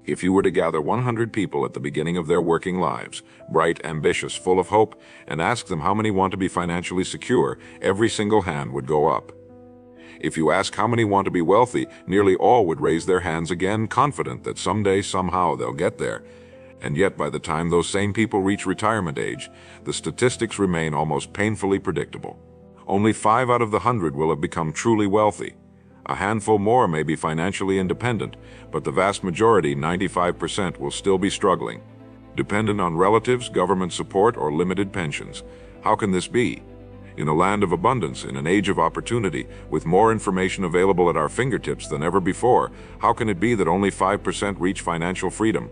If you were to gather 100 people at the beginning of their working lives, bright, ambitious, full of hope, and ask them how many want to be financially secure, every single hand would go up. If you ask how many want to be wealthy, nearly all would raise their hands again, confident that someday, somehow, they'll get there. And yet, by the time those same people reach retirement age, the statistics remain almost painfully predictable. Only 5 out of the 100 will have become truly wealthy. A handful more may be financially independent, but the vast majority, 95%, will still be struggling, dependent on relatives, government support, or limited pensions. How can this be? In a land of abundance, in an age of opportunity, with more information available at our fingertips than ever before, how can it be that only 5% reach financial freedom?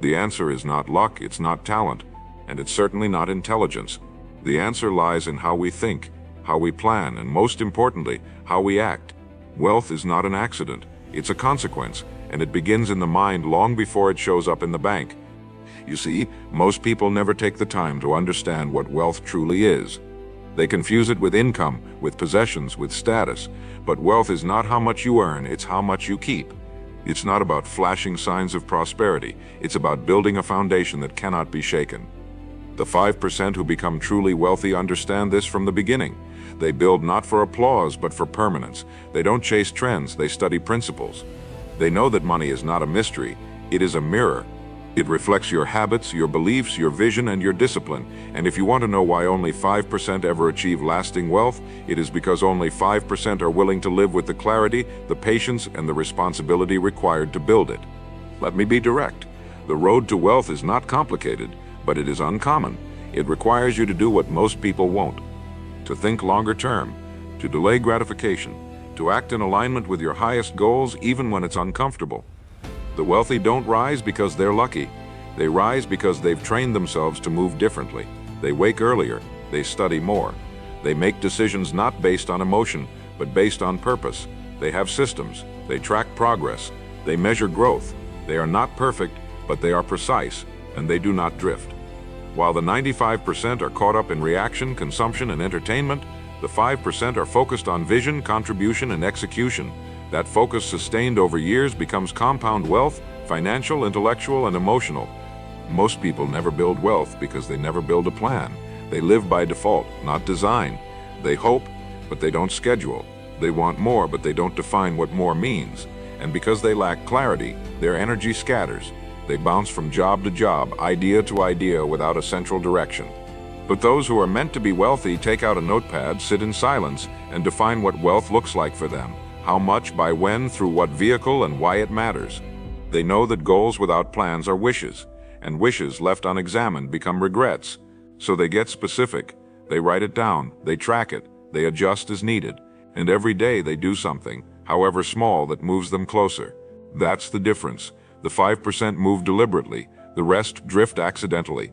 The answer is not luck, it's not talent, and it's certainly not intelligence. The answer lies in how we think, how we plan, and most importantly, how we act. Wealth is not an accident, it's a consequence, and it begins in the mind long before it shows up in the bank. You see, most people never take the time to understand what wealth truly is. They confuse it with income, with possessions, with status. But wealth is not how much you earn, it's how much you keep. It's not about flashing signs of prosperity, it's about building a foundation that cannot be shaken. The 5% who become truly wealthy understand this from the beginning. They build not for applause, but for permanence. They don't chase trends, they study principles. They know that money is not a mystery, it is a mirror. It reflects your habits, your beliefs, your vision, and your discipline. And if you want to know why only 5% ever achieve lasting wealth, it is because only 5% are willing to live with the clarity, the patience, and the responsibility required to build it. Let me be direct. The road to wealth is not complicated, but it is uncommon. It requires you to do what most people won't. To think longer term, to delay gratification, to act in alignment with your highest goals even when it's uncomfortable. The wealthy don't rise because they're lucky. They rise because they've trained themselves to move differently. They wake earlier, they study more. They make decisions not based on emotion, but based on purpose. They have systems, they track progress, they measure growth. They are not perfect, but they are precise, and they do not drift. While the 95% are caught up in reaction, consumption, and entertainment, the 5% are focused on vision, contribution, and execution. That focus sustained over years becomes compound wealth, financial, intellectual, and emotional. Most people never build wealth because they never build a plan. They live by default, not design. They hope, but they don't schedule. They want more, but they don't define what more means. And because they lack clarity, their energy scatters. They bounce from job to job, idea to idea without a central direction. But those who are meant to be wealthy take out a notepad, sit in silence, and define what wealth looks like for them. How much, by when, through what vehicle, and why it matters. They know that goals without plans are wishes, and wishes left unexamined become regrets. So they get specific, they write it down, they track it, they adjust as needed, and every day they do something, however small, that moves them closer. That's the difference. The 5% move deliberately, the rest drift accidentally.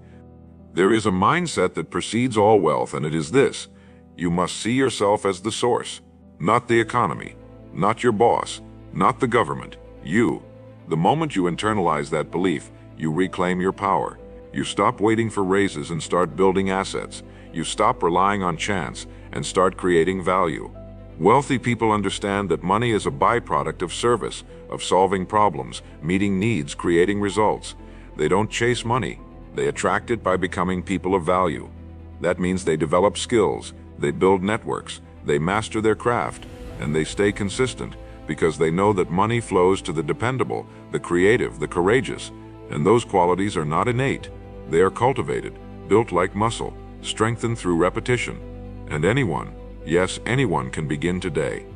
There is a mindset that precedes all wealth, and it is this: you must see yourself as the source, not the economy. Not your boss, not the government, you. The moment you internalize that belief, you reclaim your power. You stop waiting for raises and start building assets. You stop relying on chance and start creating value. Wealthy people understand that money is a byproduct of service, of solving problems, meeting needs, creating results. They don't chase money. They attract it by becoming people of value. That means they develop skills, they build networks, they master their craft, and they stay consistent because they know that money flows to the dependable, the creative, the courageous. And those qualities are not innate. They are cultivated, built like muscle, strengthened through repetition. And anyone, yes, anyone can begin today.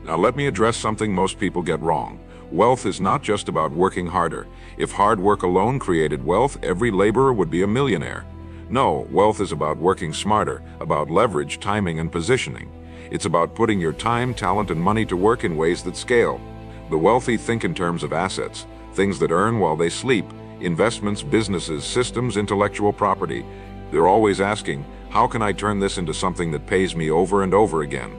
Now let me address something most people get wrong. Wealth is not just about working harder. If hard work alone created wealth, every laborer would be a millionaire. No, wealth is about working smarter, about leverage, timing, and positioning. It's about putting your time, talent, and money to work in ways that scale. The wealthy think in terms of assets, things that earn while they sleep, investments, businesses, systems, intellectual property. They're always asking, how can I turn this into something that pays me over and over again?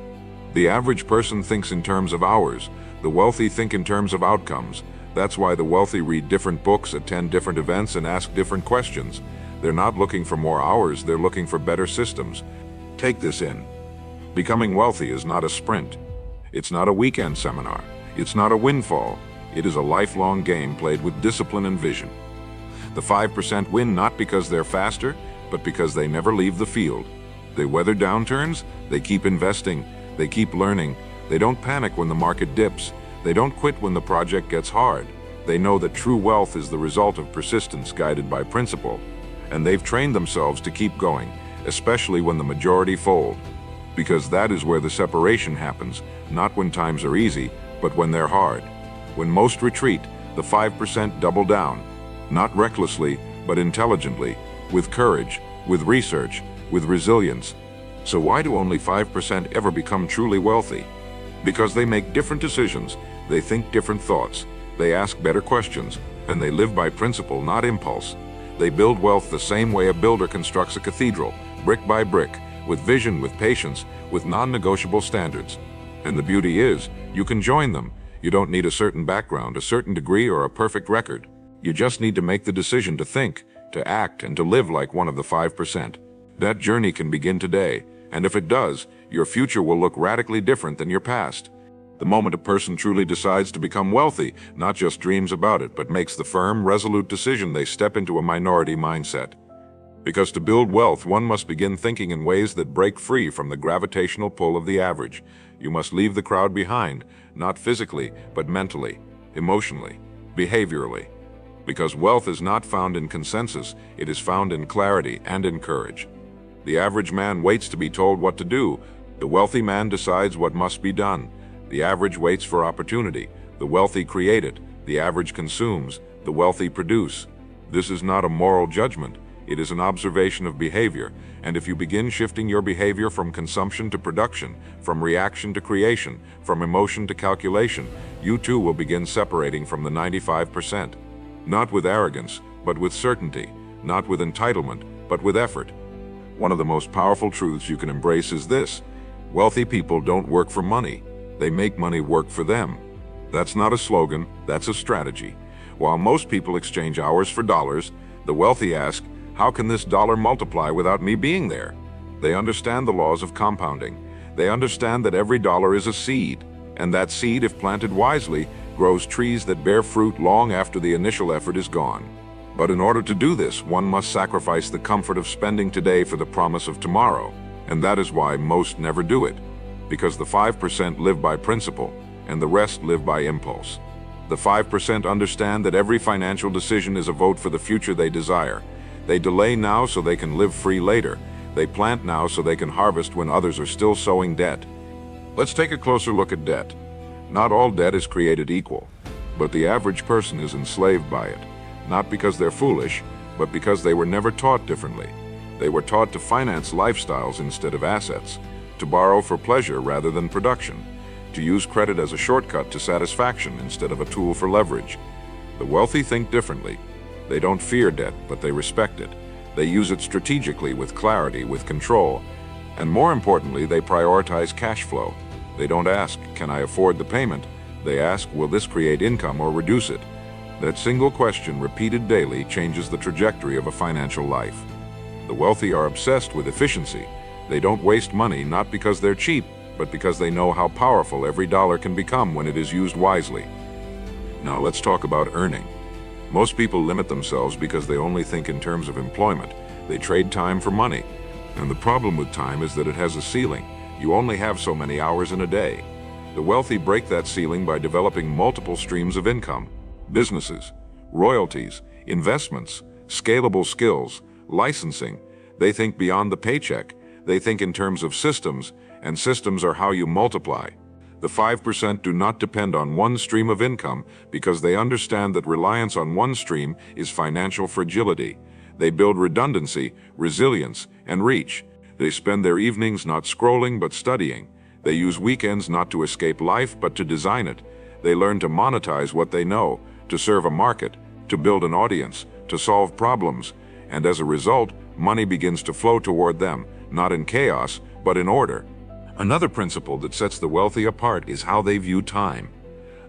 The average person thinks in terms of hours. The wealthy think in terms of outcomes. That's why the wealthy read different books, attend different events, and ask different questions. They're not looking for more hours, they're looking for better systems. Take this in. Becoming wealthy is not a sprint. It's not a weekend seminar. It's not a windfall. It is a lifelong game played with discipline and vision. The 5% win not because they're faster, but because they never leave the field. They weather downturns, they keep investing, they keep learning. They don't panic when the market dips. They don't quit when the project gets hard. They know that true wealth is the result of persistence guided by principle. And they've trained themselves to keep going, especially when the majority fold. Because that is where the separation happens, not when times are easy, but when they're hard. When most retreat, the 5% double down, not recklessly, but intelligently, with courage, with research, with resilience. So why do only 5% ever become truly wealthy? Because they make different decisions, they think different thoughts, they ask better questions, and they live by principle, not impulse. They build wealth the same way a builder constructs a cathedral, brick by brick, with vision, with patience, with non-negotiable standards. And the beauty is, you can join them. You don't need a certain background, a certain degree, or a perfect record. You just need to make the decision to think, to act, and to live like one of the 5%. That journey can begin today, and if it does, your future will look radically different than your past. The moment a person truly decides to become wealthy, not just dreams about it, but makes the firm, resolute decision, they step into a minority mindset. Because to build wealth, one must begin thinking in ways that break free from the gravitational pull of the average. You must leave the crowd behind, not physically, but mentally, emotionally, behaviorally. Because wealth is not found in consensus, it is found in clarity and in courage. The average man waits to be told what to do. The wealthy man decides what must be done. The average waits for opportunity. The wealthy create it. The average consumes. The wealthy produce. This is not a moral judgment. It is an observation of behavior. And if you begin shifting your behavior from consumption to production, from reaction to creation, from emotion to calculation, you too will begin separating from the 95%. Not with arrogance, but with certainty. Not with entitlement, but with effort. One of the most powerful truths you can embrace is this: wealthy people don't work for money. They make money work for them. That's not a slogan, that's a strategy. While most people exchange hours for dollars, the wealthy ask, how can this dollar multiply without me being there? They understand the laws of compounding. They understand that every dollar is a seed, and that seed, if planted wisely, grows trees that bear fruit long after the initial effort is gone. But in order to do this, one must sacrifice the comfort of spending today for the promise of tomorrow, and that is why most never do it. Because the 5% live by principle, and the rest live by impulse. The 5% understand that every financial decision is a vote for the future they desire. They delay now so they can live free later. They plant now so they can harvest when others are still sowing debt. Let's take a closer look at debt. Not all debt is created equal, but the average person is enslaved by it. Not because they're foolish, but because they were never taught differently. They were taught to finance lifestyles instead of assets, to borrow for pleasure rather than production, to use credit as a shortcut to satisfaction instead of a tool for leverage. The wealthy think differently. They don't fear debt, but they respect it. They use it strategically, with clarity, with control. And more importantly, they prioritize cash flow. They don't ask, can I afford the payment? They ask, will this create income or reduce it? That single question, repeated daily, changes the trajectory of a financial life. The wealthy are obsessed with efficiency. They don't waste money, not because they're cheap, but because they know how powerful every dollar can become when it is used wisely. Now let's talk about earning. Most people limit themselves because they only think in terms of employment. They trade time for money. And the problem with time is that it has a ceiling. You only have so many hours in a day. The wealthy break that ceiling by developing multiple streams of income. Businesses, royalties, investments, scalable skills, licensing. They think beyond the paycheck. They think in terms of systems, and systems are how you multiply. The 5% do not depend on one stream of income because they understand that reliance on one stream is financial fragility. They build redundancy, resilience, and reach. They spend their evenings not scrolling but studying. They use weekends not to escape life but to design it. They learn to monetize what they know, to serve a market, to build an audience, to solve problems. And as a result, money begins to flow toward them, not in chaos, but in order. Another principle that sets the wealthy apart is how they view time.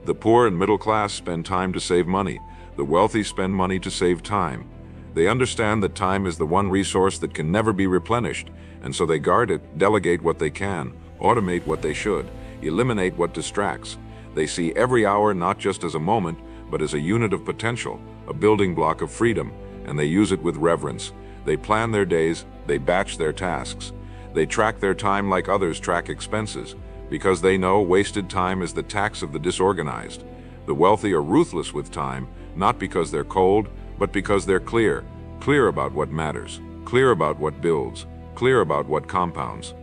The poor and middle class spend time to save money. The wealthy spend money to save time. They understand that time is the one resource that can never be replenished, and so they guard it, delegate what they can, automate what they should, eliminate what distracts. They see every hour not just as a moment, but as a unit of potential, a building block of freedom, and they use it with reverence. They plan their days, they batch their tasks. They track their time like others track expenses, because they know wasted time is the tax of the disorganized. The wealthy are ruthless with time, not because they're cold, but because they're clear. Clear about what matters, clear about what builds, clear about what compounds.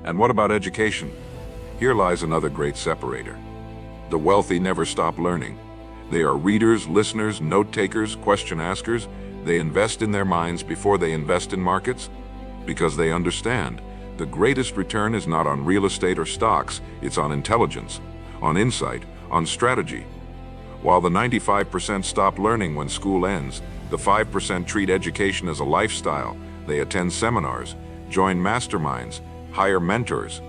And what about education? Here lies another great separator. The wealthy never stop learning. They are readers, listeners, note-takers, question-askers. They invest in their minds before they invest in markets, because they understand the greatest return is not on real estate or stocks, it's on intelligence, on insight, on strategy. While the 95% stop learning when school ends, the 5% treat education as a lifestyle. They attend seminars, join masterminds, hire mentors.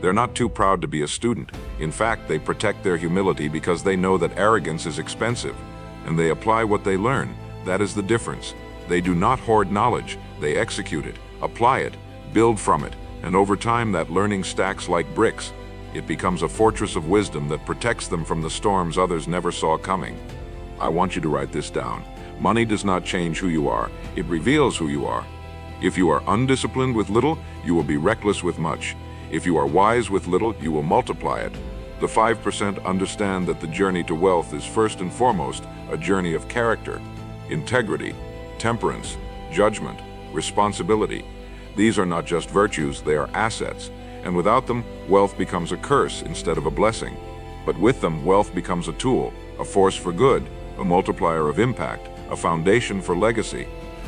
They're not too proud to be a student. In fact, they protect their humility because they know that arrogance is expensive, and they apply what they learn. That is the difference. They do not hoard knowledge, they execute it, apply it, build from it, and over time that learning stacks like bricks. It becomes a fortress of wisdom that protects them from the storms others never saw coming. I want you to write this down. Money does not change who you are, it reveals who you are. If you are undisciplined with little, you will be reckless with much. If you are wise with little, you will multiply it. The 5% understand that the journey to wealth is first and foremost a journey of character, integrity, temperance, judgment, responsibility. These are not just virtues, they are assets. And without them, wealth becomes a curse instead of a blessing. But with them, wealth becomes a tool, a force for good, a multiplier of impact, a foundation for legacy.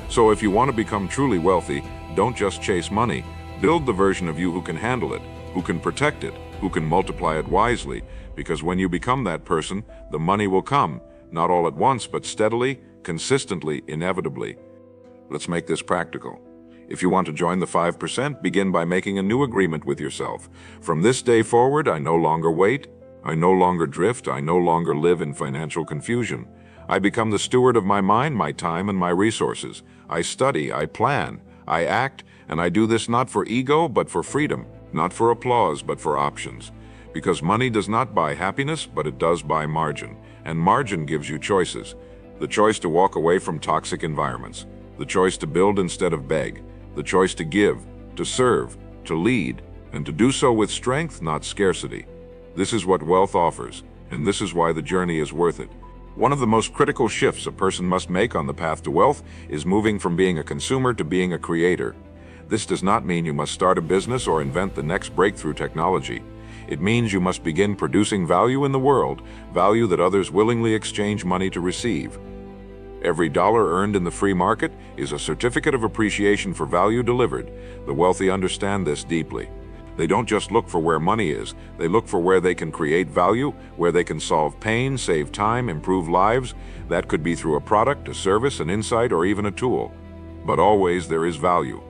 So if you want to become truly wealthy, don't just chase money. Build the version of you who can handle it, who can protect it, who can multiply it wisely. Because when you become that person, the money will come, not all at once, but steadily, consistently, inevitably. Let's make this practical. If you want to join the 5%, begin by making a new agreement with yourself. From this day forward, I no longer wait, I no longer drift, I no longer live in financial confusion. I become the steward of my mind, my time, and my resources. I study, I plan, I act, and I do this not for ego, but for freedom, not for applause, but for options. Because money does not buy happiness, but it does buy margin. And margin gives you choices. The choice to walk away from toxic environments. The choice to build instead of beg. The choice to give, to serve, to lead, and to do so with strength, not scarcity. This is what wealth offers, and this is why the journey is worth it. One of the most critical shifts a person must make on the path to wealth is moving from being a consumer to being a creator. This does not mean you must start a business or invent the next breakthrough technology. It means you must begin producing value in the world, value that others willingly exchange money to receive. Every dollar earned in the free market is a certificate of appreciation for value delivered. The wealthy understand this deeply. They don't just look for where money is, they look for where they can create value, where they can solve pain, save time, improve lives. That could be through a product, a service, an insight, or even a tool. But always there is value.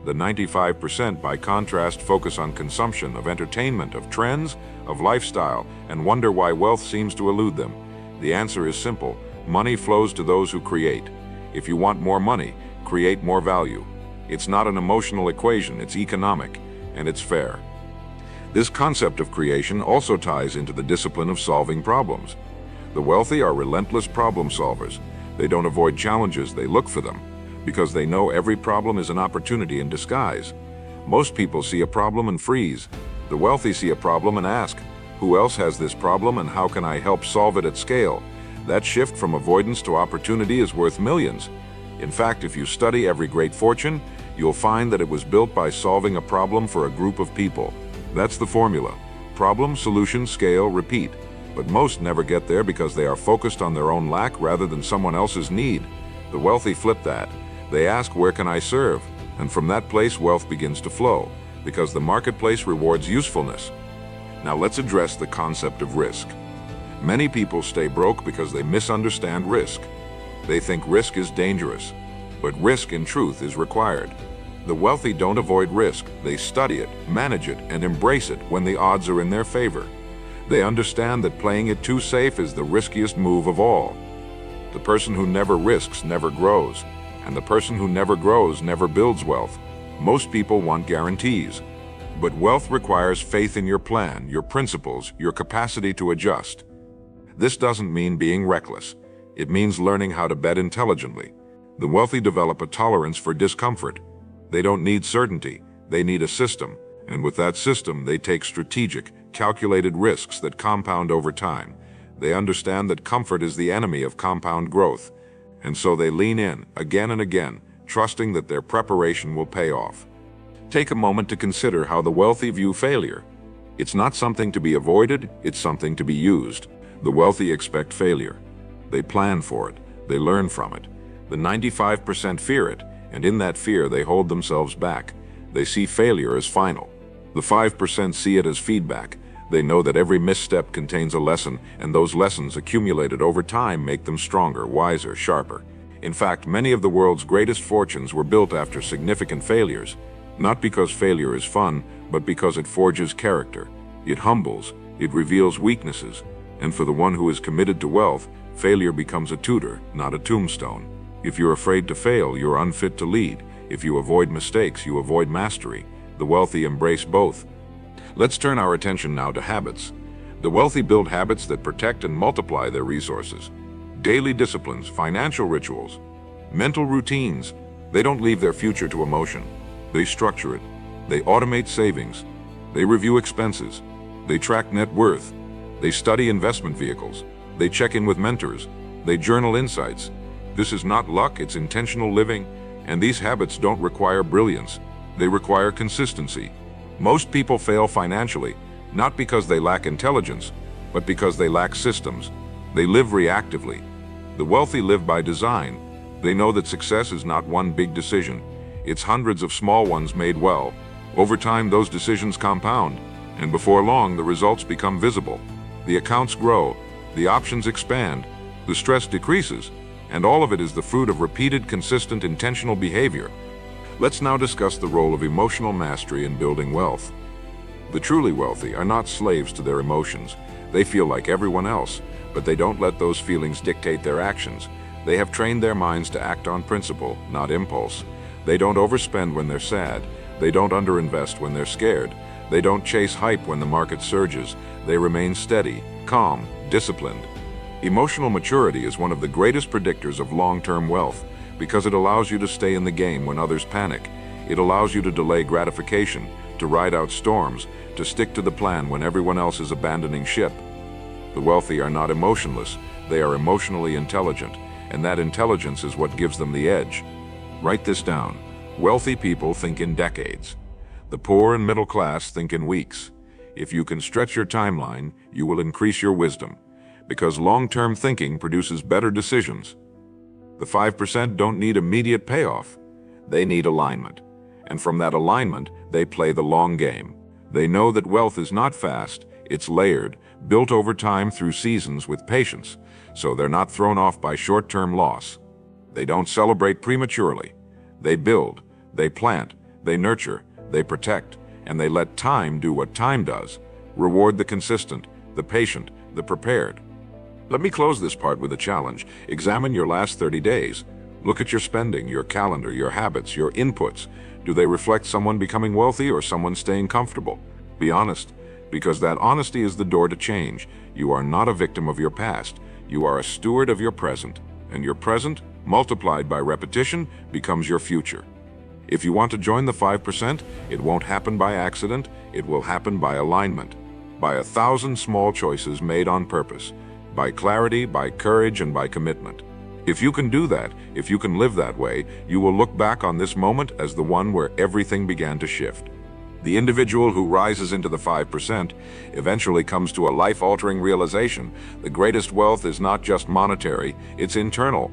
The 95%, by contrast, focus on consumption, of entertainment, of trends, of lifestyle, and wonder why wealth seems to elude them. The answer is simple. Money flows to those who create. If you want more money, create more value. It's not an emotional equation, it's economic, and it's fair. This concept of creation also ties into the discipline of solving problems. The wealthy are relentless problem solvers. They don't avoid challenges, they look for them, because they know every problem is an opportunity in disguise. Most people see a problem and freeze. The wealthy see a problem and ask, who else has this problem and how can I help solve it at scale? That shift from avoidance to opportunity is worth millions. In fact, if you study every great fortune, you'll find that it was built by solving a problem for a group of people. That's the formula. Problem, solution, scale, repeat. But most never get there because they are focused on their own lack rather than someone else's need. The wealthy flip that. They ask, where can I serve? And from that place, wealth begins to flow, because the marketplace rewards usefulness. Now let's address the concept of risk. Many people stay broke because they misunderstand risk. They think risk is dangerous, but risk in truth is required. The wealthy don't avoid risk, they study it, manage it, and embrace it when the odds are in their favor. They understand that playing it too safe is the riskiest move of all. The person who never risks never grows, and the person who never grows never builds wealth. Most people want guarantees. But wealth requires faith in your plan, your principles, your capacity to adjust. This doesn't mean being reckless. It means learning how to bet intelligently. The wealthy develop a tolerance for discomfort. They don't need certainty, they need a system. And with that system, they take strategic, calculated risks that compound over time. They understand that comfort is the enemy of compound growth. And so they lean in, again and again, trusting that their preparation will pay off. Take a moment to consider how the wealthy view failure. It's not something to be avoided, it's something to be used. The wealthy expect failure. They plan for it, they learn from it. The 95% fear it, and in that fear they hold themselves back. They see failure as final. The 5% see it as feedback. They know that every misstep contains a lesson, and those lessons accumulated over time make them stronger, wiser, sharper. In fact, many of the world's greatest fortunes were built after significant failures. Not because failure is fun, but because it forges character. It humbles, it reveals weaknesses. And for the one who is committed to wealth, failure becomes a tutor, not a tombstone. If you're afraid to fail, you're unfit to lead. If you avoid mistakes, you avoid mastery. The wealthy embrace both. Let's turn our attention now to habits. The wealthy build habits that protect and multiply their resources. Daily disciplines, financial rituals, mental routines. They don't leave their future to emotion. They structure it. They automate savings. They review expenses. They track net worth. They study investment vehicles. They check in with mentors. They journal insights. This is not luck, it's intentional living. And these habits don't require brilliance. They require consistency. Most people fail financially, not because they lack intelligence, but because they lack systems. They live reactively. The wealthy live by design. They know that success is not one big decision. It's hundreds of small ones made well. Over time, those decisions compound, and before long, the results become visible. The accounts grow, the options expand, the stress decreases, and all of it is the fruit of repeated, consistent, intentional behavior. Let's now discuss the role of emotional mastery in building wealth. The truly wealthy are not slaves to their emotions. They feel like everyone else, but they don't let those feelings dictate their actions. They have trained their minds to act on principle, not impulse. They don't overspend when they're sad. They don't underinvest when they're scared. They don't chase hype when the market surges. They remain steady, calm, disciplined. Emotional maturity is one of the greatest predictors of long-term wealth because it allows you to stay in the game when others panic. It allows you to delay gratification, to ride out storms, to stick to the plan when everyone else is abandoning ship. The wealthy are not emotionless. They are emotionally intelligent, and that intelligence is what gives them the edge. Write this down. Wealthy people think in decades. The poor and middle class think in weeks. If you can stretch your timeline, you will increase your wisdom, because long-term thinking produces better decisions. The 5% don't need immediate payoff. They need alignment. And from that alignment, they play the long game. They know that wealth is not fast, it's layered, built over time through seasons with patience, so they're not thrown off by short-term loss. They don't celebrate prematurely. They build, they plant, they nurture, they protect, and they let time do what time does. Reward the consistent, the patient, the prepared. Let me close this part with a challenge. Examine your last 30 days. Look at your spending, your calendar, your habits, your inputs. Do they reflect someone becoming wealthy or someone staying comfortable? Be honest, because that honesty is the door to change. You are not a victim of your past. You are a steward of your present, and your present, multiplied by repetition, becomes your future. If you want to join the 5%, it won't happen by accident, it will happen by alignment, by 1,000 small choices made on purpose, by clarity, by courage, and by commitment. If you can do that, if you can live that way, you will look back on this moment as the one where everything began to shift. The individual who rises into the 5% eventually comes to a life-altering realization. The greatest wealth is not just monetary, it's internal.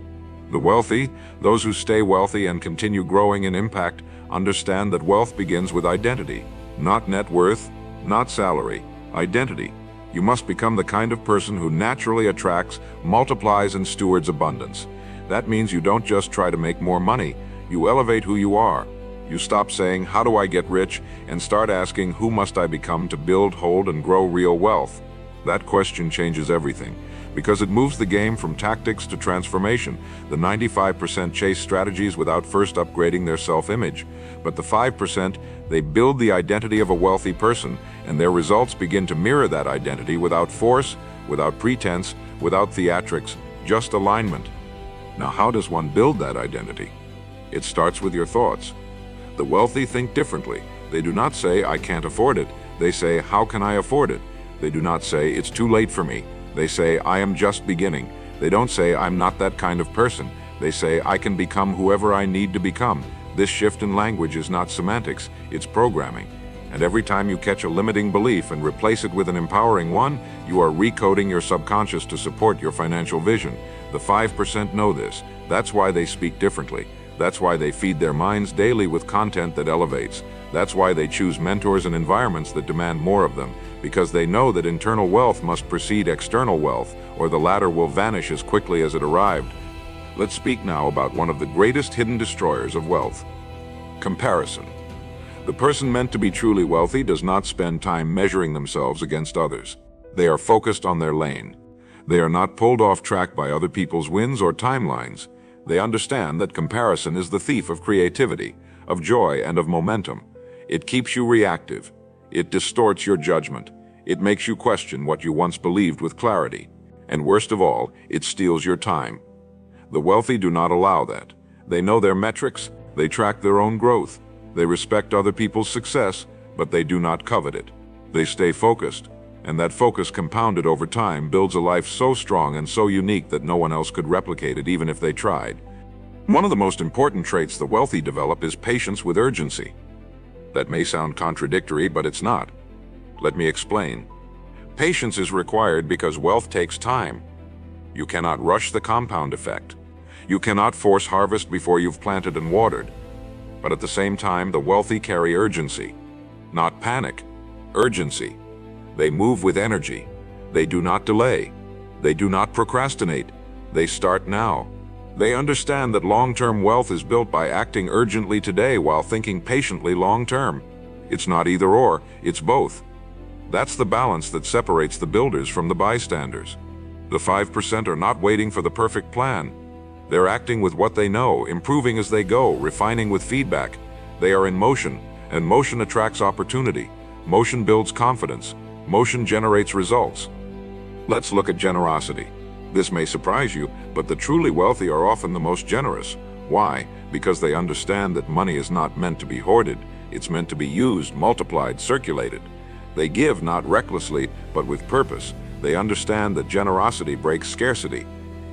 The wealthy, those who stay wealthy and continue growing in impact, understand that wealth begins with identity. Not net worth, not salary, identity. You must become the kind of person who naturally attracts, multiplies, and stewards abundance. That means you don't just try to make more money, you elevate who you are. You stop saying, "How do I get rich?" and start asking, "Who must I become to build, hold, and grow real wealth?" That question changes everything, because it moves the game from tactics to transformation. The 95% chase strategies without first upgrading their self-image. But the 5%, they build the identity of a wealthy person, and their results begin to mirror that identity without force, without pretense, without theatrics, just alignment. Now, how does one build that identity? It starts with your thoughts. The wealthy think differently. They do not say, "I can't afford it." They say, "How can I afford it?" They do not say, "It's too late for me." They say, "I am just beginning." They don't say, "I'm not that kind of person." They say, "I can become whoever I need to become." This shift in language is not semantics, it's programming. And every time you catch a limiting belief and replace it with an empowering one, you are recoding your subconscious to support your financial vision. The 5% know this. That's why they speak differently. That's why they feed their minds daily with content that elevates. That's why they choose mentors and environments that demand more of them, because they know that internal wealth must precede external wealth, or the latter will vanish as quickly as it arrived. Let's speak now about one of the greatest hidden destroyers of wealth: comparison. The person meant to be truly wealthy does not spend time measuring themselves against others. They are focused on their lane. They are not pulled off track by other people's wins or timelines. They understand that comparison is the thief of creativity, of joy, and of momentum. It keeps you reactive. It distorts your judgment. It makes you question what you once believed with clarity. And worst of all, it steals your time. The wealthy do not allow that. They know their metrics. They track their own growth. They respect other people's success, but they do not covet it. They stay focused, and that focus compounded over time builds a life so strong and so unique that no one else could replicate it even if they tried. One of the most important traits the wealthy develop is patience with urgency. That may sound contradictory, but it's not. Let me explain. Patience is required because wealth takes time. You cannot rush the compound effect. You cannot force harvest before you've planted and watered. But at the same time, the wealthy carry urgency. Not panic, urgency. They move with energy. They do not delay. They do not procrastinate. They start now. They understand that long-term wealth is built by acting urgently today while thinking patiently long-term. It's not either or, it's both. That's the balance that separates the builders from the bystanders. The 5% are not waiting for the perfect plan. They're acting with what they know, improving as they go, refining with feedback. They are in motion, and motion attracts opportunity. Motion builds confidence. Motion generates results. Let's look at generosity. This may surprise you, but the truly wealthy are often the most generous. Why? Because they understand that money is not meant to be hoarded. It's meant to be used, multiplied, circulated. They give not recklessly, but with purpose. They understand that generosity breaks scarcity.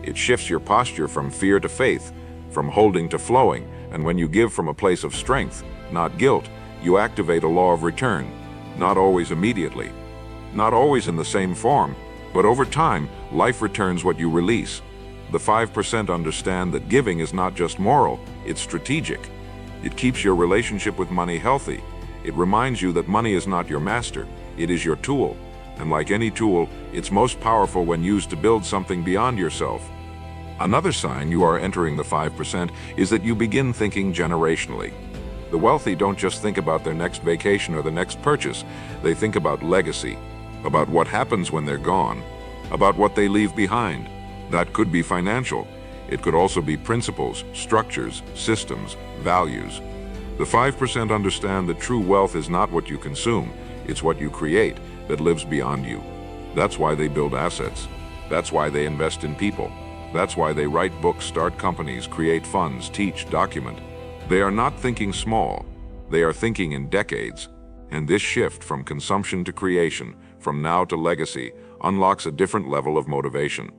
It shifts your posture from fear to faith, from holding to flowing, and when you give from a place of strength, not guilt, you activate a law of return, not always immediately, not always in the same form, but over time, life returns what you release. The 5% understand that giving is not just moral, it's strategic. It keeps your relationship with money healthy. It reminds you that money is not your master, it is your tool. And like any tool, it's most powerful when used to build something beyond yourself. Another sign you are entering the 5% is that you begin thinking generationally. The wealthy don't just think about their next vacation or the next purchase. They think about legacy, about what happens when they're gone, about what they leave behind. That could be financial. It could also be principles, structures, systems, values. The 5% understand that true wealth is not what you consume, it's what you create that lives beyond you. That's why they build assets. That's why they invest in people. That's why they write books, start companies, create funds, teach, document. They are not thinking small. They are thinking in decades. And this shift from consumption to creation, from now to legacy, unlocks a different level of motivation.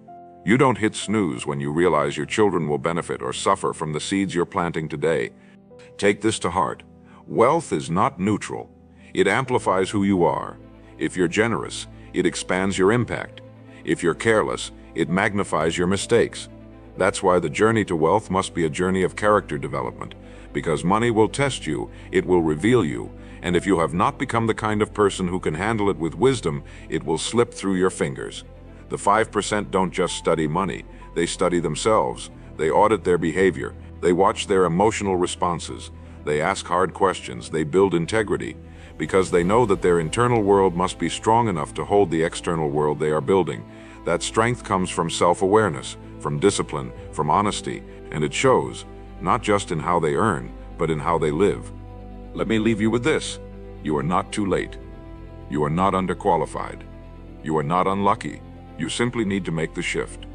You don't hit snooze when you realize your children will benefit or suffer from the seeds you're planting today. Take this to heart. Wealth is not neutral. It amplifies who you are. If you're generous, it expands your impact. If you're careless, it magnifies your mistakes. That's why the journey to wealth must be a journey of character development, because money will test you, it will reveal you, and if you have not become the kind of person who can handle it with wisdom, it will slip through your fingers. The 5% don't just study money, they study themselves. They audit their behavior. They watch their emotional responses. They ask hard questions. They build integrity, because they know that their internal world must be strong enough to hold the external world they are building. That strength comes from self-awareness, from discipline, from honesty, and it shows, not just in how they earn, but in how they live. Let me leave you with this. You are not too late. You are not underqualified. You are not unlucky. You simply need to make the shift.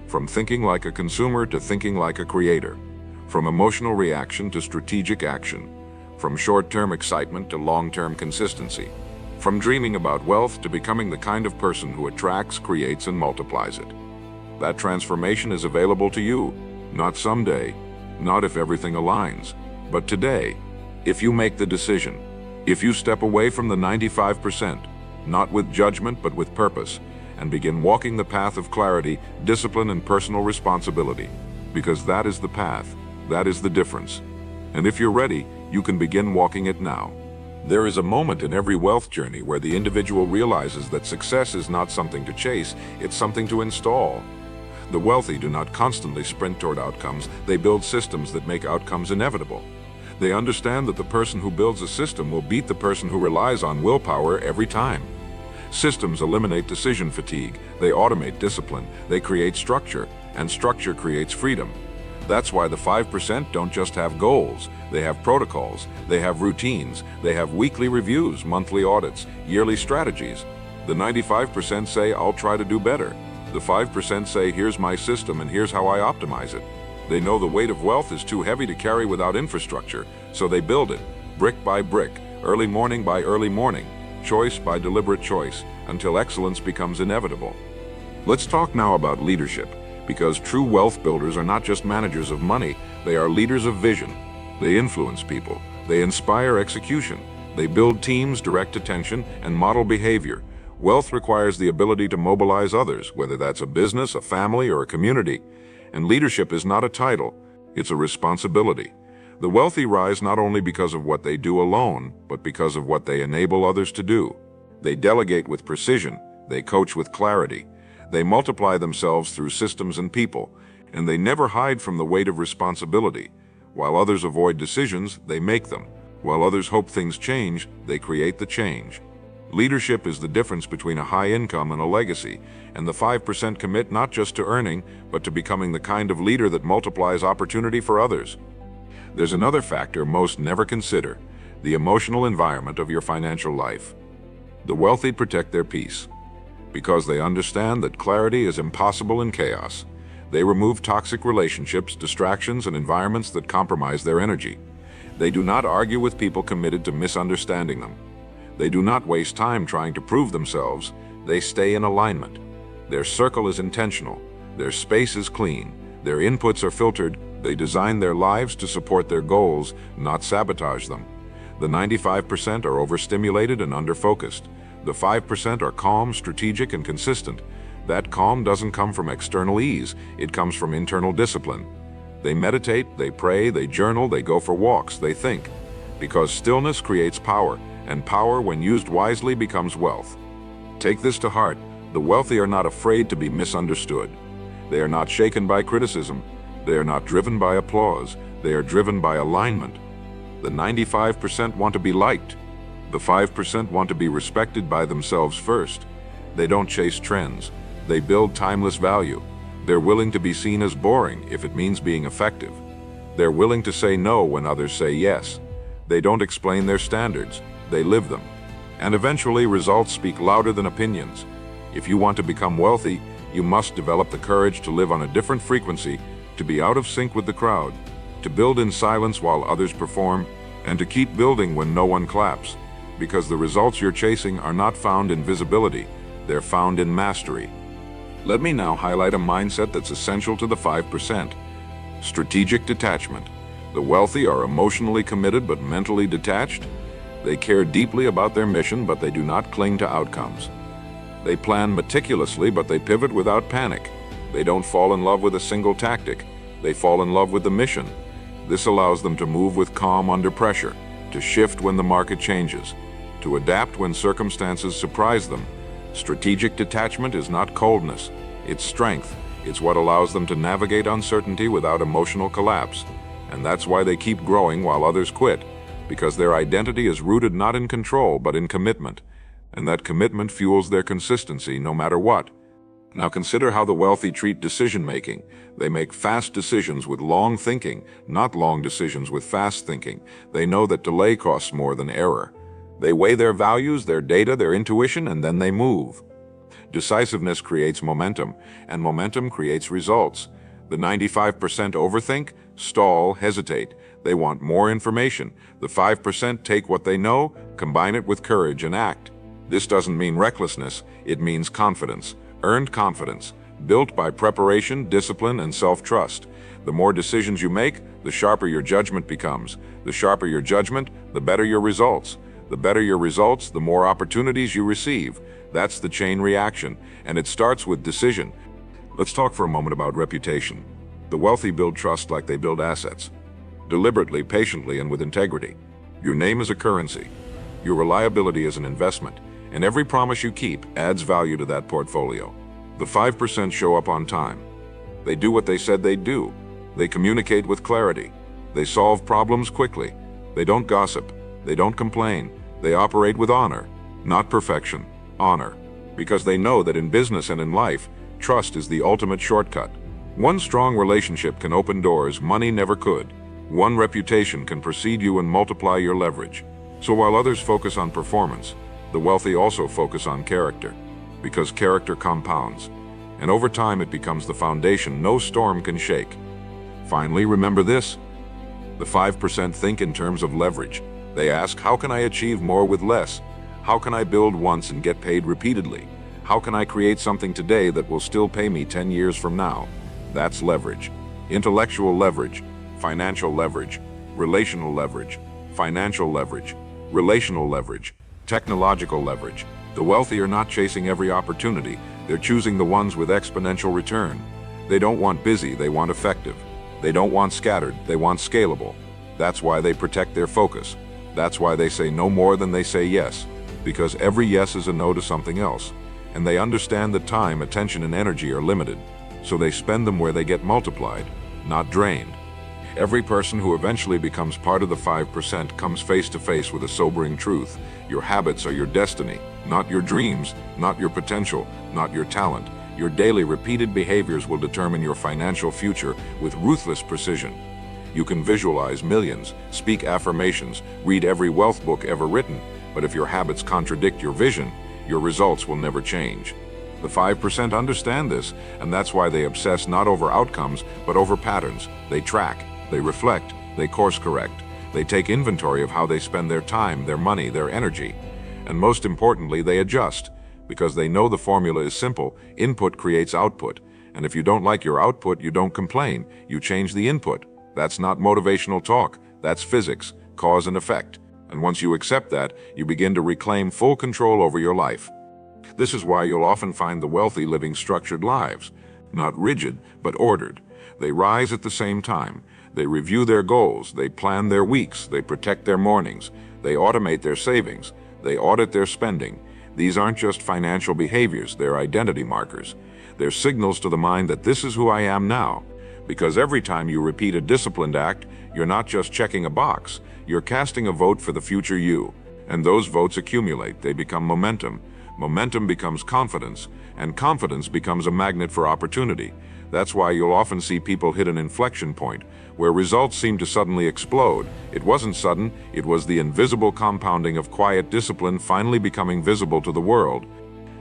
From thinking like a consumer to thinking like a creator. From emotional reaction to strategic action. From short-term excitement to long-term consistency. From dreaming about wealth to becoming the kind of person who attracts, creates, and multiplies it. That transformation is available to you, not someday, not if everything aligns, but today. If you make the decision, if you step away from the 95%, not with judgment but with purpose, and begin walking the path of clarity, discipline, and personal responsibility, because that is the path, that is the difference. And if you're ready, you can begin walking it now. There is a moment in every wealth journey where the individual realizes that success is not something to chase, it's something to install. The wealthy do not constantly sprint toward outcomes, they build systems that make outcomes inevitable. They understand that the person who builds a system will beat the person who relies on willpower every time. Systems eliminate decision fatigue, they automate discipline, they create structure, and structure creates freedom. That's why the 5% don't just have goals, they have protocols, they have routines, they have weekly reviews, monthly audits, yearly strategies. The 95% say, I'll try to do better. The 5% say, here's my system and here's how I optimize it. They know the weight of wealth is too heavy to carry without infrastructure, so they build it, brick by brick, early morning by early morning, choice by deliberate choice, until excellence becomes inevitable. Let's talk now about leadership, because true wealth builders are not just managers of money, they are leaders of vision. They influence people, they inspire execution, they build teams, direct attention, and model behavior. Wealth requires the ability to mobilize others, whether that's a business, a family, or a community. And leadership is not a title, it's a responsibility. The wealthy rise not only because of what they do alone, but because of what they enable others to do. They delegate with precision, they coach with clarity, they multiply themselves through systems and people, and they never hide from the weight of responsibility. While others avoid decisions, they make them. While others hope things change, they create the change. Leadership is the difference between a high income and a legacy, and the 5% commit not just to earning, but to becoming the kind of leader that multiplies opportunity for others. There's another factor most never consider, the emotional environment of your financial life. The wealthy protect their peace, because they understand that clarity is impossible in chaos. They remove toxic relationships, distractions, and environments that compromise their energy. They do not argue with people committed to misunderstanding them. They do not waste time trying to prove themselves. They stay in alignment. Their circle is intentional. Their space is clean. Their inputs are filtered. They design their lives to support their goals, not sabotage them. The 95% are overstimulated and underfocused. The 5% are calm, strategic, and consistent. That calm doesn't come from external ease, it comes from internal discipline. They meditate, they pray, they journal, they go for walks, they think. Because stillness creates power, and power, when used wisely, becomes wealth. Take this to heart, the wealthy are not afraid to be misunderstood. They are not shaken by criticism. They are not driven by applause. They are driven by alignment. The 95% want to be liked. The 5% want to be respected by themselves first. They don't chase trends. They build timeless value. They're willing to be seen as boring if it means being effective. They're willing to say no when others say yes. They don't explain their standards. They live them. And eventually, results speak louder than opinions. If you want to become wealthy, you must develop the courage to live on a different frequency, to be out of sync with the crowd, to build in silence while others perform, and to keep building when no one claps. Because the results you're chasing are not found in visibility, they're found in mastery. Let me now highlight a mindset that's essential to the 5%. Strategic detachment. The wealthy are emotionally committed but mentally detached. They care deeply about their mission, but they do not cling to outcomes. They plan meticulously, but they pivot without panic. They don't fall in love with a single tactic. They fall in love with the mission. This allows them to move with calm under pressure, to shift when the market changes, to adapt when circumstances surprise them. Strategic detachment is not coldness, it's strength. It's what allows them to navigate uncertainty without emotional collapse. And that's why they keep growing while others quit, because their identity is rooted not in control but in commitment. And that commitment fuels their consistency no matter what. Now consider how the wealthy treat decision-making. They make fast decisions with long thinking, not long decisions with fast thinking. They know that delay costs more than error. They weigh their values, their data, their intuition, and then they move. Decisiveness creates momentum, and momentum creates results. The 95% overthink, stall, hesitate. They want more information. The 5% take what they know, combine it with courage, and act. This doesn't mean recklessness, it means confidence. Earned confidence, built by preparation, discipline, and self-trust. The more decisions you make, the sharper your judgment becomes. The sharper your judgment, the better your results. The better your results, the more opportunities you receive. That's the chain reaction, and it starts with decision. Let's talk for a moment about reputation. The wealthy build trust like they build assets. Deliberately, patiently, and with integrity. Your name is a currency. Your reliability is an investment. And every promise you keep adds value to that portfolio. The 5% show up on time. They do what they said they'd do. They communicate with clarity. They solve problems quickly. They don't gossip. They don't complain. They operate with honor, not perfection, honor. Because they know that in business and in life, trust is the ultimate shortcut. One strong relationship can open doors money never could. One reputation can precede you and multiply your leverage. So while others focus on performance, the wealthy also focus on character, because character compounds, and over time it becomes the foundation no storm can shake. Finally, remember this: the 5% think in terms of leverage. They ask, how can I achieve more with less? How can I build once and get paid repeatedly? How can I create something today that will still pay me 10 years from now? That's leverage. Intellectual leverage, financial leverage, relational leverage, financial leverage, relational leverage, technological leverage. The wealthy are not chasing every opportunity, they're choosing the ones with exponential return. They don't want busy, they want effective. They don't want scattered, they want scalable. That's why they protect their focus. That's why they say no more than they say yes, because every yes is a no to something else. And they understand that time, attention, and energy are limited, so they spend them where they get multiplied, not drained. Every person who eventually becomes part of the 5% comes face to face with a sobering truth. Your habits are your destiny, not your dreams, not your potential, not your talent. Your daily repeated behaviors will determine your financial future with ruthless precision. You can visualize millions, speak affirmations, read every wealth book ever written, but if your habits contradict your vision, your results will never change. The 5% understand this, and that's why they obsess not over outcomes, but over patterns. They track, they reflect, they course correct. They take inventory of how they spend their time, their money, their energy. And most importantly, they adjust, because they know the formula is simple: input creates output. And if you don't like your output, you don't complain, you change the input. That's not motivational talk, that's physics, cause and effect. And once you accept that, you begin to reclaim full control over your life. This is why you'll often find the wealthy living structured lives, not rigid, but ordered. They rise at the same time. They review their goals, they plan their weeks, they protect their mornings, they automate their savings, they audit their spending. These aren't just financial behaviors, they're identity markers. They're signals to the mind that this is who I am now. Because every time you repeat a disciplined act, you're not just checking a box, you're casting a vote for the future you. And those votes accumulate, they become momentum. Momentum becomes confidence, and confidence becomes a magnet for opportunity. That's why you'll often see people hit an inflection point, where results seem to suddenly explode. It wasn't sudden, it was the invisible compounding of quiet discipline finally becoming visible to the world.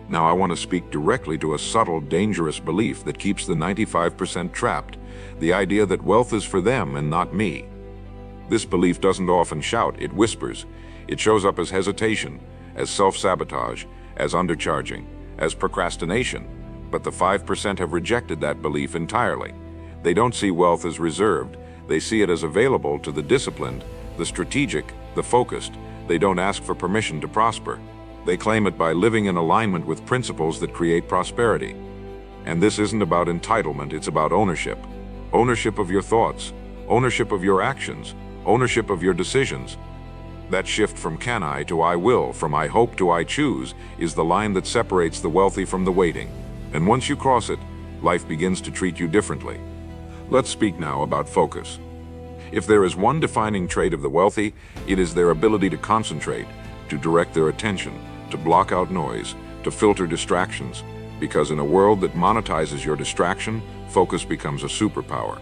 Now I want to speak directly to a subtle, dangerous belief that keeps the 95% trapped. The idea that wealth is for them and not me. This belief doesn't often shout, it whispers. It shows up as hesitation, as self-sabotage, as undercharging, as procrastination. But the 5% have rejected that belief entirely. They don't see wealth as reserved. They see it as available to the disciplined, the strategic, the focused. They don't ask for permission to prosper. They claim it by living in alignment with principles that create prosperity. And this isn't about entitlement, it's about ownership. Ownership of your thoughts, ownership of your actions, ownership of your decisions. That shift from can I to I will, from I hope to I choose, is the line that separates the wealthy from the waiting. And once you cross it, life begins to treat you differently. Let's speak now about focus. If there is one defining trait of the wealthy, it is their ability to concentrate, to direct their attention, to block out noise, to filter distractions. Because in a world that monetizes your distraction, focus becomes a superpower.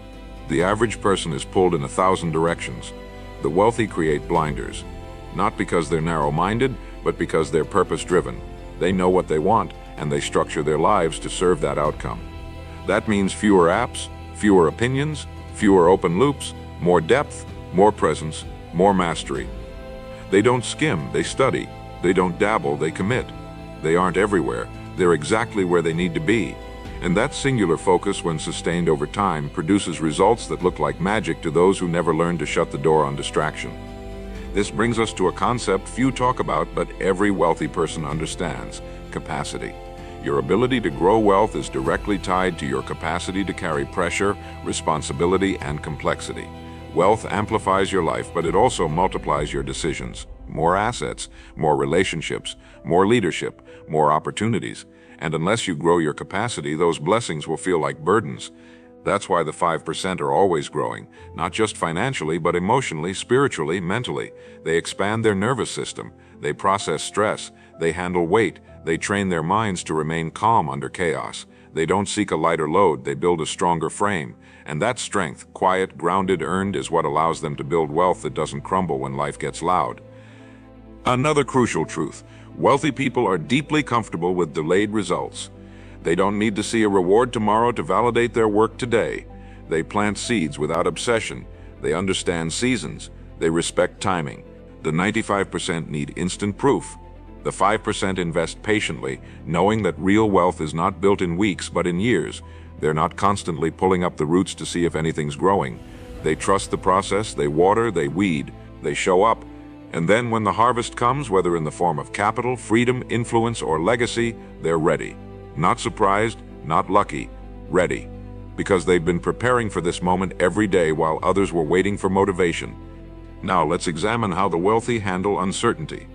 The average person is pulled in 1,000 directions. The wealthy create blinders, not because they're narrow-minded, but because they're purpose-driven. They know what they want, and they structure their lives to serve that outcome. That means fewer apps, fewer opinions, fewer open loops, more depth, more presence, more mastery. They don't skim, they study. They don't dabble, they commit. They aren't everywhere, they're exactly where they need to be. And that singular focus, when sustained over time, produces results that look like magic to those who never learn to shut the door on distraction. This brings us to a concept few talk about, but every wealthy person understands: capacity. Your ability to grow wealth is directly tied to your capacity to carry pressure, responsibility, and complexity. Wealth amplifies your life, but it also multiplies your decisions. More assets, more relationships, more leadership, more opportunities. And unless you grow your capacity, those blessings will feel like burdens. That's why the 5% are always growing, not just financially, but emotionally, spiritually, mentally. They expand their nervous system. They process stress. They handle weight. They train their minds to remain calm under chaos. They don't seek a lighter load, they build a stronger frame. And that strength, quiet, grounded, earned, is what allows them to build wealth that doesn't crumble when life gets loud. Another crucial truth: wealthy people are deeply comfortable with delayed results. They don't need to see a reward tomorrow to validate their work today. They plant seeds without obsession. They understand seasons. They respect timing. The 95% need instant proof. The 5% invest patiently, knowing that real wealth is not built in weeks but in years. They're not constantly pulling up the roots to see if anything's growing. They trust the process, they water, they weed, they show up. And then when the harvest comes, whether in the form of capital, freedom, influence, or legacy, they're ready. Not surprised, not lucky, ready. Because they've been preparing for this moment every day while others were waiting for motivation. Now let's examine how the wealthy handle uncertainty.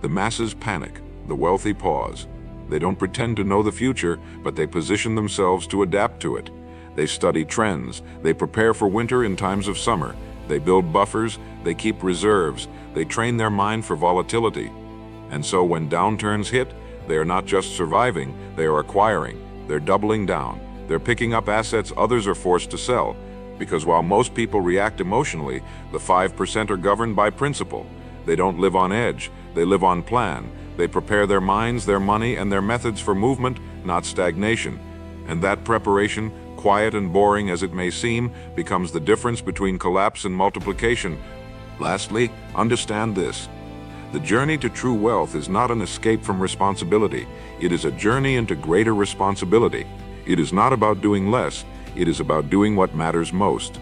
The masses panic, the wealthy pause. They don't pretend to know the future, but they position themselves to adapt to it. They study trends, they prepare for winter in times of summer. They build buffers, they keep reserves, they train their mind for volatility. And so when downturns hit, they are not just surviving, they are acquiring. They're doubling down. They're picking up assets others are forced to sell. Because while most people react emotionally, the 5% are governed by principle. They don't live on edge, they live on plan. They prepare their minds, their money, and their methods for movement, not stagnation. And that preparation, quiet and boring as it may seem, becomes the difference between collapse and multiplication. Lastly, understand this. The journey to true wealth is not an escape from responsibility. It is a journey into greater responsibility. It is not about doing less. It is about doing what matters most.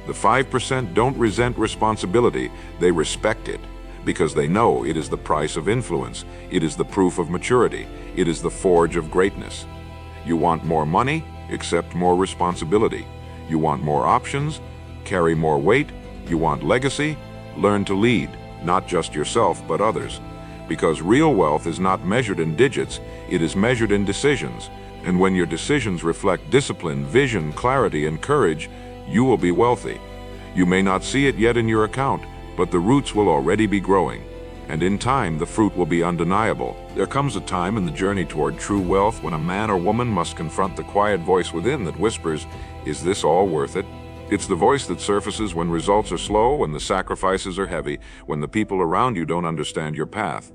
The 5% don't resent responsibility. They respect it because they know it is the price of influence. It is the proof of maturity. It is the forge of greatness. You want more money? Accept more responsibility. You want more options? Carry more weight. You want legacy? Learn to lead. Not just yourself, but others. Because real wealth is not measured in digits, it is measured in decisions. And when your decisions reflect discipline, vision, clarity, and courage, you will be wealthy. You may not see it yet in your account, but the roots will already be growing. And in time, the fruit will be undeniable. There comes a time in the journey toward true wealth when a man or woman must confront the quiet voice within that whispers, "Is this all worth it?" It's the voice that surfaces when results are slow, when the sacrifices are heavy, when the people around you don't understand your path.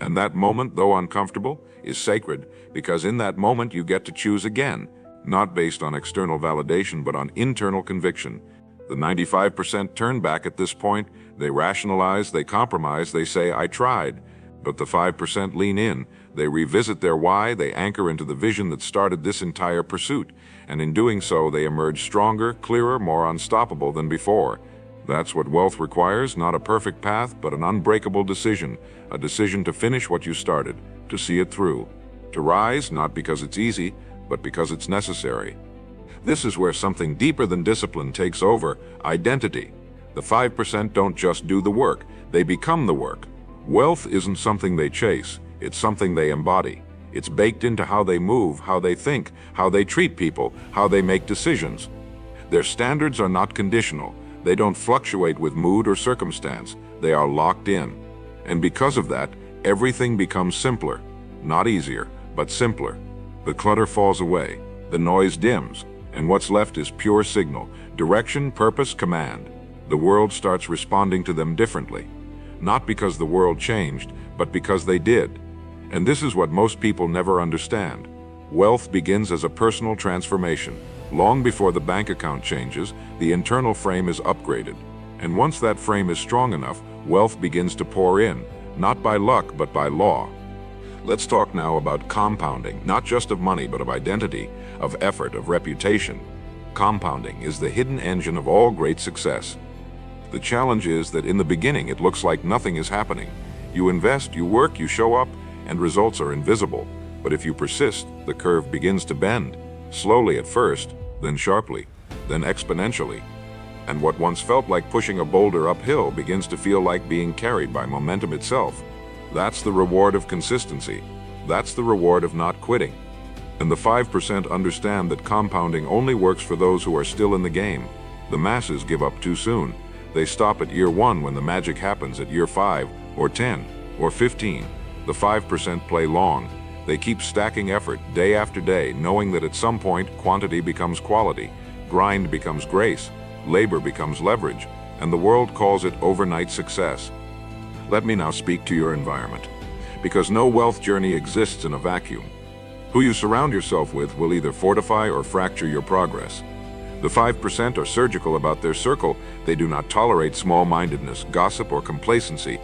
And that moment, though uncomfortable, is sacred, because in that moment you get to choose again, not based on external validation, but on internal conviction. The 95% turn back at this point. They rationalize, they compromise, they say, "I tried." But the 5% lean in. They revisit their why, they anchor into the vision that started this entire pursuit. And in doing so, they emerge stronger, clearer, more unstoppable than before. That's what wealth requires, not a perfect path, but an unbreakable decision. A decision to finish what you started, to see it through. To rise, not because it's easy, but because it's necessary. This is where something deeper than discipline takes over: identity. The 5% don't just do the work, they become the work. Wealth isn't something they chase, it's something they embody. It's baked into how they move, how they think, how they treat people, how they make decisions. Their standards are not conditional. They don't fluctuate with mood or circumstance. They are locked in. And because of that, everything becomes simpler. Not easier, but simpler. The clutter falls away, the noise dims, and what's left is pure signal, direction, purpose, command. The world starts responding to them differently. Not because the world changed, but because they did. And this is what most people never understand. Wealth begins as a personal transformation. Long before the bank account changes, the internal frame is upgraded. And once that frame is strong enough, wealth begins to pour in, not by luck, but by law. Let's talk now about compounding, not just of money, but of identity, of effort, of reputation. Compounding is the hidden engine of all great success. The challenge is that in the beginning it looks like nothing is happening. You invest, you work, you show up, and results are invisible. But if you persist, the curve begins to bend. Slowly at first, then sharply, then exponentially. And what once felt like pushing a boulder uphill begins to feel like being carried by momentum itself. That's the reward of consistency. That's the reward of not quitting. And the 5% understand that compounding only works for those who are still in the game. The masses give up too soon. They stop at year 1 when the magic happens at year 5, or 10, or 15. The 5% play long. They keep stacking effort day after day, knowing that at some point quantity becomes quality, grind becomes grace, labor becomes leverage, and the world calls it overnight success. Let me now speak to your environment, because no wealth journey exists in a vacuum. Who you surround yourself with will either fortify or fracture your progress. The 5% are surgical about their circle. They do not tolerate small-mindedness, gossip, or complacency,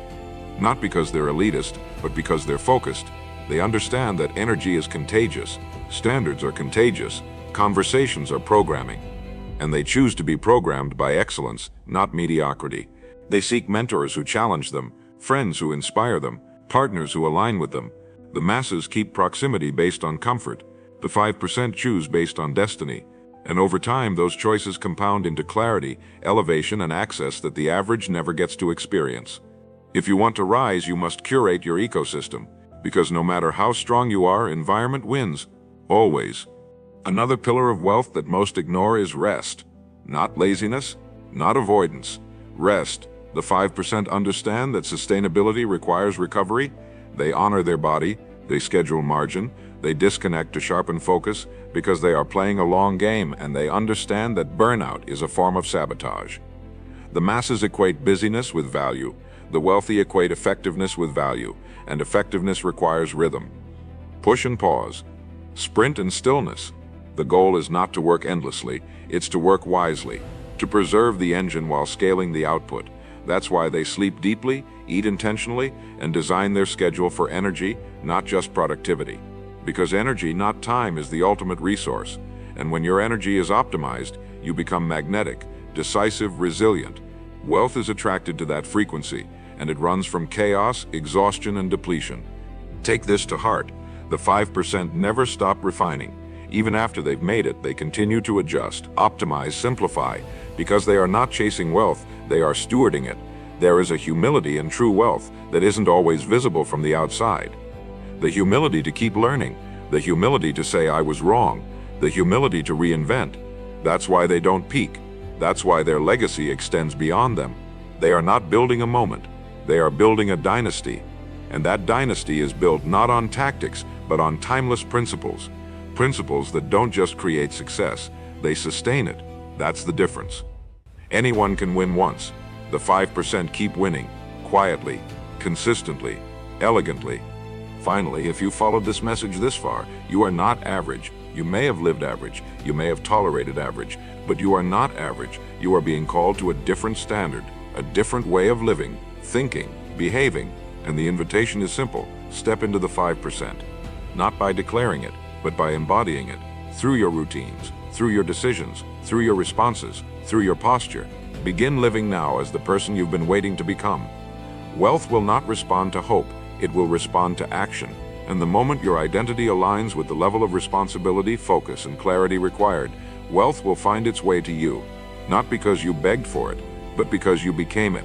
not because they're elitist, but because they're focused. They understand that energy is contagious, standards are contagious, conversations are programming, and they choose to be programmed by excellence, not mediocrity. They seek mentors who challenge them, friends who inspire them, partners who align with them. The masses keep proximity based on comfort. The 5% choose based on destiny. And over time, those choices compound into clarity, elevation, and access that the average never gets to experience. If you want to rise, you must curate your ecosystem, because no matter how strong you are, environment wins. Always. Another pillar of wealth that most ignore is rest. Not laziness, not avoidance. Rest. The 5% understand that sustainability requires recovery. They honor their body, they schedule margin, they disconnect to sharpen focus because they are playing a long game, and they understand that burnout is a form of sabotage. The masses equate busyness with value. The wealthy equate effectiveness with value, and effectiveness requires rhythm. Push and pause. Sprint and stillness. The goal is not to work endlessly, it's to work wisely, to preserve the engine while scaling the output. That's why they sleep deeply, eat intentionally, and design their schedule for energy, not just productivity. Because energy, not time, is the ultimate resource. And when your energy is optimized, you become magnetic, decisive, resilient. Wealth is attracted to that frequency, and it runs from chaos, exhaustion, and depletion. Take this to heart. The 5% never stop refining. Even after they've made it, they continue to adjust, optimize, simplify. Because they are not chasing wealth, they are stewarding it. There is a humility in true wealth that isn't always visible from the outside. The humility to keep learning, the humility to say I was wrong, the humility to reinvent. That's why they don't peak. That's why their legacy extends beyond them. They are not building a moment. They are building a dynasty. And that dynasty is built not on tactics, but on timeless principles. Principles that don't just create success, they sustain it. That's the difference. Anyone can win once. The 5% keep winning, quietly, consistently, elegantly. Finally, if you followed this message this far, you are not average. You may have lived average, you may have tolerated average, but you are not average. You are being called to a different standard, a different way of living, thinking, behaving, and the invitation is simple. Step into the 5%. Not by declaring it, but by embodying it, through your routines, through your decisions, through your responses, through your posture. Begin living now as the person you've been waiting to become. Wealth will not respond to hope, it will respond to action. And the moment your identity aligns with the level of responsibility, focus, and clarity required, wealth will find its way to you. Not because you begged for it, but because you became it.